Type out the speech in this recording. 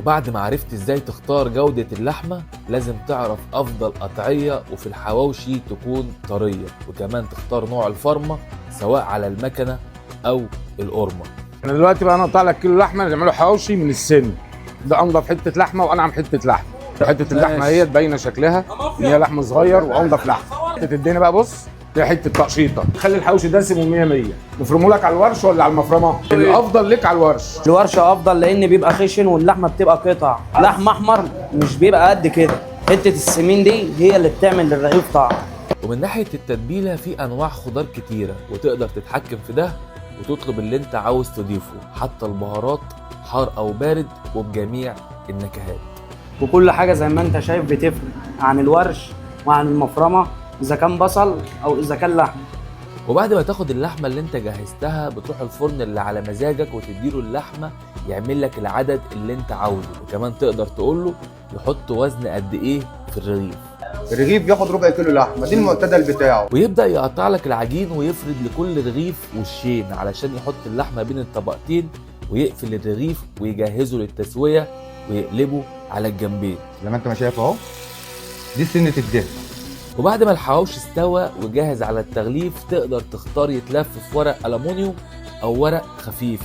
وبعد ما عرفت ازاي تختار جودة اللحمة، لازم تعرف افضل قطعية وفي الحواوشي تكون طرية، وكمان تختار نوع الفرمة سواء على المكنة او القرمة. انا دلوقتي بقى انا اقطع لك كيلو لحمه نعمله حواوشي من السن ده، انضف حته لحمه وانعم حته لحمه. حته اللحمه هي باينه شكلها ان هي لحم صغير وانضف لحمه. تدينا بقى بص دي حته تقشيطه تخلي الحواوشي دسم 100 100. نفرمه لك على الورش ولا على المفرمه؟ الافضل لك على الورش. الورشه افضل لان بيبقى خشن واللحمه بتبقى قطع، لحم احمر مش بيبقى قد كده. حته السمين دي هي اللي بتعمل للرغيف طعم. ومن ناحية التتبيلة في انواع خضار كتيرة وتقدر تتحكم في ده وتطلب اللي انت عاوز تضيفه، حتى البهارات حار او بارد وبجميع النكهات. وكل حاجه زي ما انت شايف بتفرق عن الورش وعن المفرمه، اذا كان بصل او اذا كان لحم. وبعد ما تاخد اللحمة اللي انت جهزتها بتروح الفرن اللي على مزاجك وتديله اللحمة يعمل لك العدد اللي انت عاوزه، وكمان تقدر تقوله يحط وزن قد ايه في الرغيف. الرغيف بياخد ربع كيلو لحمه، دي المعتدل بتاعه. ويبدأ يقطع لك العجين ويفرد لكل رغيف وشين علشان يحط اللحمة بين الطبقتين ويقفل الرغيف ويجهزه للتسوية ويقلبه على الجنبين زي ما انت ما شايف اهو، دي سنه الدهن. وبعد ما الحواوشي استوى وجاهز على التغليف تقدر تختار يتلف في ورق ألمونيوم أو ورق خفيف